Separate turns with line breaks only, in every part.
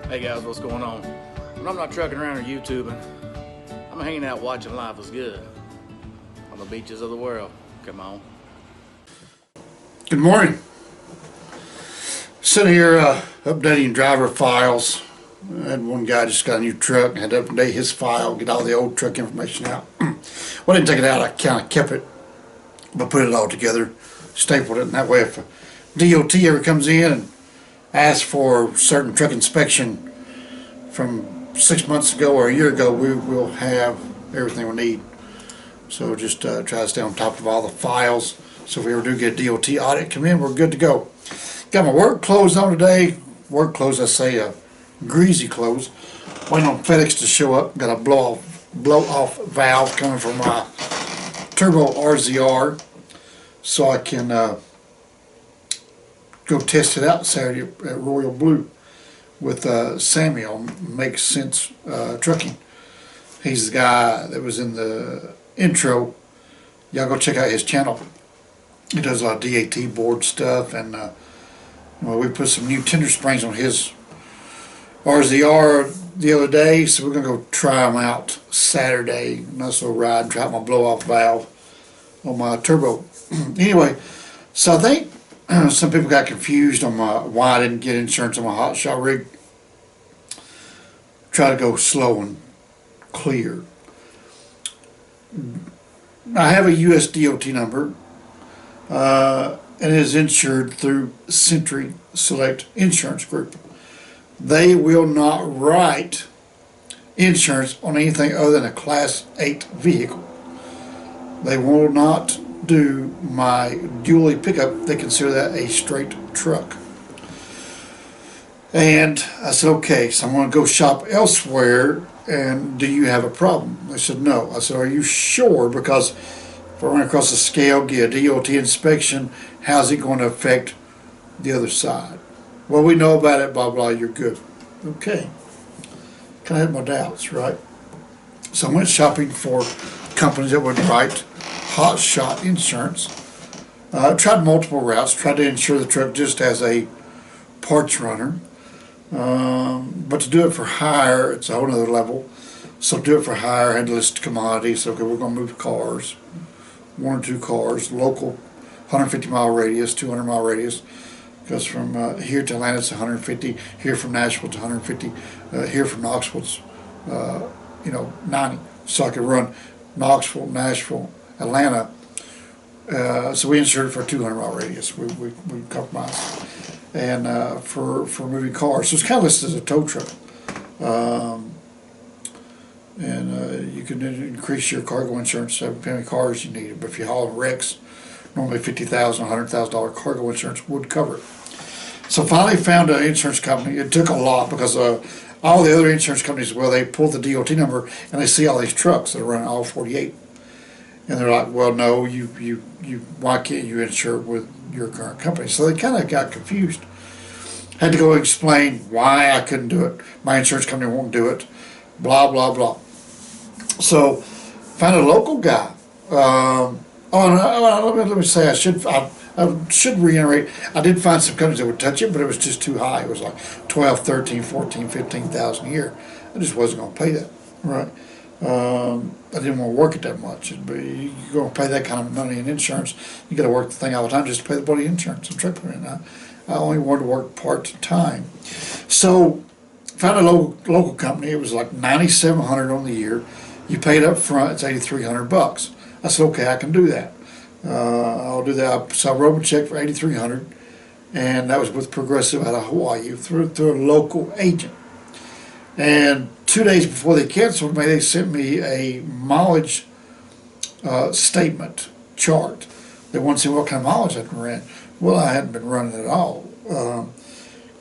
Hey guys, what's going on? When I'm not trucking around or YouTubing, I'm hanging out watching Life is Good on the beaches of the world. Come on.
Good morning. Sitting here updating driver files. I had one guy just got a new truck, had to update his file, get all the old truck information out. Well, I didn't take it out, I kind of kept it, but put it all together, stapled it, and that way if a DOT ever comes in and asks for certain truck inspection from 6 months ago or a year ago, we will have everything we need. So just try to stay on top of all the files. So if we ever do get a DOT audit come in, we're good to go. Got my work clothes on today. Work clothes, I say greasy clothes. Waiting on FedEx to show up. Got a blow off valve coming from my turbo RZR, so I can go test it out Saturday at Royal Blue with Samuel, Makes Sense Trucking. He's the guy that was in the intro. Y'all go check out his channel. He does a lot of DAT board stuff, and we put some new tender springs on his RZR the other day, so we're gonna go try them out Saturday. Nice little ride, try out my blow-off valve on my turbo. Anyway, so I think some people got confused on why I didn't get insurance on my hot shot rig. Try to go slow and clear. I have a US DOT number, and it is insured through Century Select Insurance Group. They will not write insurance on anything other than a Class 8 vehicle. They will not do my dually pickup. They consider that a straight truck. And I said, okay, so I'm going to go shop elsewhere, and do you have a problem? They said, no. I said, are you sure? Because if I run across the scale, get a DOT inspection, how's it going to affect the other side? Well, we know about it, blah, blah, you're good. Okay. Kind of had my doubts, right? So I went shopping for companies that would write hot shot insurance. Tried multiple routes, tried to insure the truck just as a parts runner. But to do it for hire, it's a whole other level. So to do it for hire, I had to list commodities. Okay, we're going to move cars, 1 or 2 cars, local, 150 mile radius, 200 mile radius. Goes from here to Atlanta, it's 150. Here from Nashville to 150. Here from Knoxville, it's 90. So I could run Knoxville, Nashville, Atlanta. So we insured for a 200 mile radius. We compromised. And for moving cars, so it's kind of listed as a tow truck. You can increase your cargo insurance to how many cars you need. But if you haul wrecks, normally $50,000, $100,000 cargo insurance would cover it. So finally found an insurance company. It took a lot because all the other insurance companies, well, they pull the DOT number and they see all these trucks that are running all 48, and they're like, well, no, you why can't you insure it with your current company? So they kind of got confused. Had to go explain why I couldn't do it. My insurance company won't do it. Blah blah blah. So found a local guy. Let me say I should reiterate, I did find some companies that would touch it, but it was just too high. It was like 12, 13, 14, 15,000 a year. I just wasn't going to pay that, right? I didn't want to work it that much. But you're going to pay that kind of money in insurance. You got to work the thing all the time just to pay the bloody insurance and truck payment. I only wanted to work part-time. So found a local company. It was like $9,700 on the year. You paid up front, it's $8,300. I said, okay, I can do that. I'll do that. So I wrote a check for $8,300, and that was with Progressive out of Hawaii through a local agent. And 2 days before they canceled me, they sent me a mileage statement chart. They wanted to see what kind of mileage I'd ran. Well, I hadn't been running at all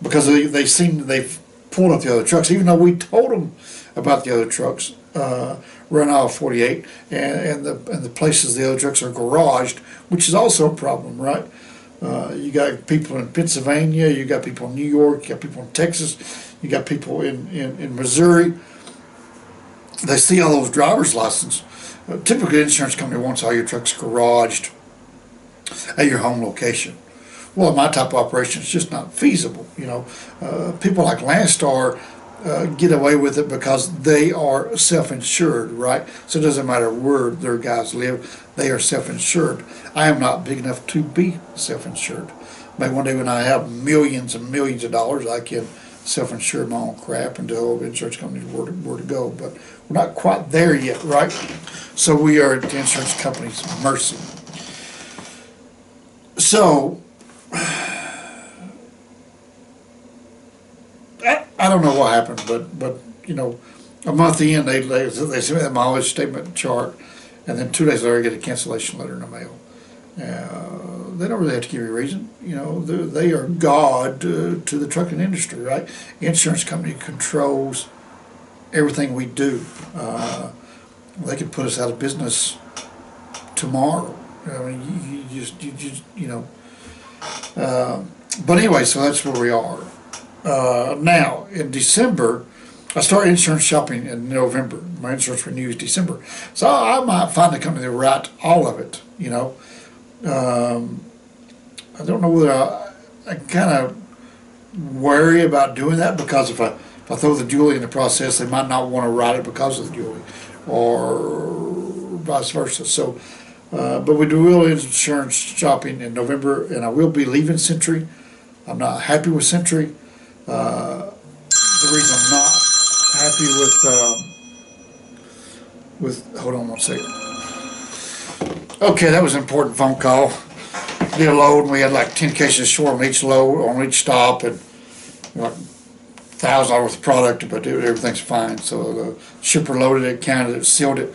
because they've pulled up the other trucks, even though we told them about the other trucks. Run all 48, and the places the other trucks are garaged, which is also a problem, right? You got people in Pennsylvania, you got people in New York, you got people in Texas, you got people in Missouri. They see all those driver's licenses. Typically, an insurance company wants all your trucks garaged at your home location. Well, in my type of operation, it's just not feasible. People like Landstar get away with it because they are self-insured, right? So it doesn't matter where their guys live, they are self-insured. I am not big enough to be self-insured. Maybe one day when I have millions and millions of dollars, I can self-insure my own crap and tell insurance companies where to go. But we're not quite there yet, right? So we are at the insurance company's mercy. So I don't know what happened, but a month in, they sent me that mileage statement chart, and then 2 days later I get a cancellation letter in the mail. They don't really have to give you a reason. They are God to the trucking industry, right? Insurance company controls everything we do. They could put us out of business tomorrow. I mean, you just but anyway, so that's where we are. Now, in December, I started insurance shopping in November. My insurance renews December. So I might find a company that will write all of it, I don't know whether I kind of worry about doing that, because if I throw the Julie in the process, they might not want to write it because of the Julie, or vice versa. So, but we do real insurance shopping in November, and I will be leaving Century. I'm not happy with Century. The reason I'm not happy with hold on one second. Okay, that was an important phone call. Did a load, and we had like 10 cases of short on each load, on each stop, and like $1,000 worth of product, but everything's fine. So the shipper loaded it, counted it, sealed it,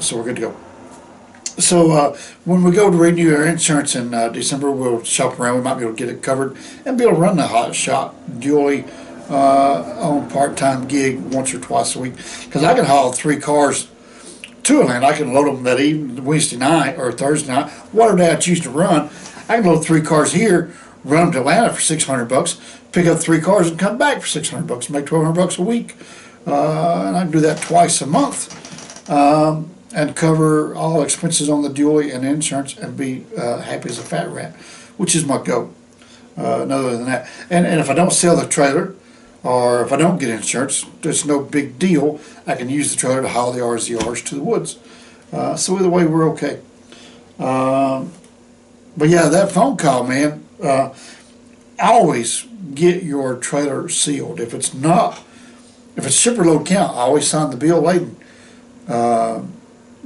so we're good to go. So when we go to renew our insurance in December, we'll shop around. We might be able to get it covered and be able to run the hot shot Julie on part-time gig once or twice a week, because I can haul 3 cars to Atlanta. I can load them that evening, Wednesday night or Thursday night, whatever day I choose to run. I can load 3 cars here, run them to Atlanta for $600, pick up 3 cars and come back for $600, make $1,200 a week, and I can do that twice a month, and cover all expenses on the Julie and insurance, and be happy as a fat rat, which is my goal. Other than that, and if I don't sell the trailer, or if I don't get insurance, it's no big deal. I can use the trailer to haul the RZRs to the woods. So either way, we're okay. But yeah, that phone call, man, always get your trailer sealed. If it's shipper load count, I always sign the bill laden.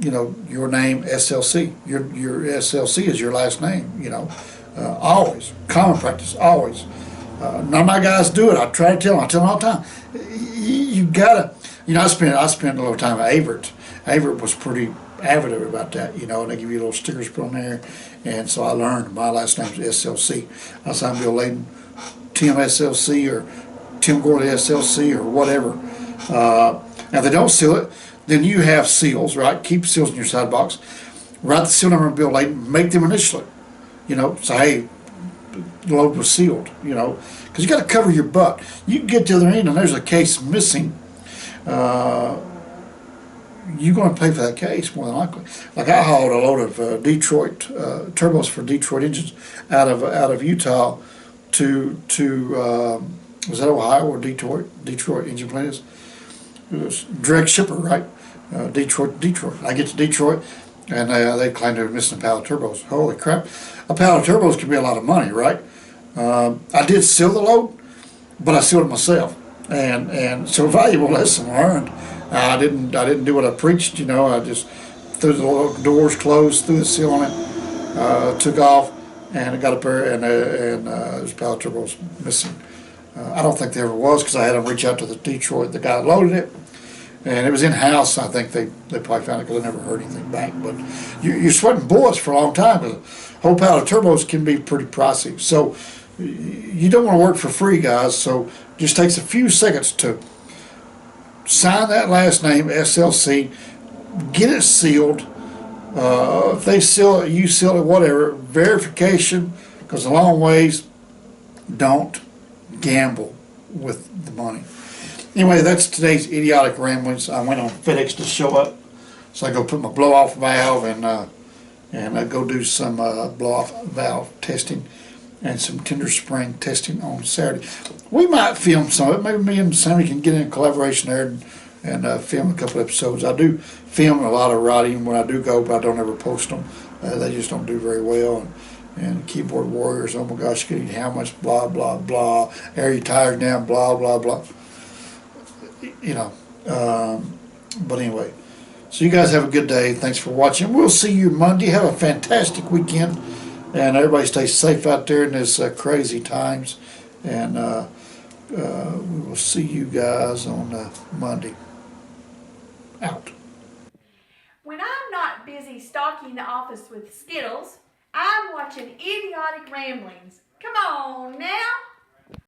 Your name, SLC. Your SLC is your last name, always. Common practice, always. None of my guys do it. I try to tell them. I tell them all the time. You gotta, I spent a little time at Averitt. Averitt was pretty avid about that, and they give you little stickers put on there. And so I learned my last name is SLC. I signed Bill Layden, Tim SLC, or Tim Gorley SLC, or whatever. Now if they don't seal it, then you have seals, right? Keep seals in your side box. Write the seal number on Bill Layden. Make them initial it. Say, hey, the load was sealed, because you got to cover your butt. You can get to the other end and there's a case missing. You're going to pay for that case more than likely. Like I hauled a load of Detroit turbos for Detroit engines out of Utah to was that Ohio or Detroit? Detroit engine plant is. It was direct shipper, right? Detroit. I get to Detroit, and they claim they were missing a pallet of turbos. Holy crap! A pallet of turbos could be a lot of money, right? I did seal the load, but I sealed it myself, and so valuable lesson learned. I didn't do what I preached, I just threw the doors closed, threw the seal on it, took off, and it got up there, and there's pallet turbos missing. I don't think there ever was, because I had them reach out to the Detroit, the guy that loaded it, and it was in-house. I think they probably found it because I never heard anything back. But you're sweating bullets for a long time, because a whole pallet of turbos can be pretty pricey. So you don't want to work for free, guys. So it just takes a few seconds to sign that last name, SLC, get it sealed. If they seal it, you seal it, whatever. Verification goes a long ways. Don't gamble with the money. Anyway, that's today's idiotic ramblings. I went on FedEx to show up, so I go put my blow-off valve and go do some blow-off valve testing and some tender spring testing on Saturday. We might film some of it. Maybe me and Sammy can get in collaboration there and film a couple episodes. I do film a lot of riding when I do go, but I don't ever post them. They just don't do very well. And keyboard warriors, oh my gosh, getting how much blah blah blah. Are you tired now? Blah blah blah. You know. But anyway, so you guys have a good day. Thanks for watching. We'll see you Monday. Have a fantastic weekend, and everybody stay safe out there in this crazy times. And we will see you guys on Monday. Out.
When I'm not busy stalking the office with Skittles, I'm watching Idiotic Ramblings. Come on now.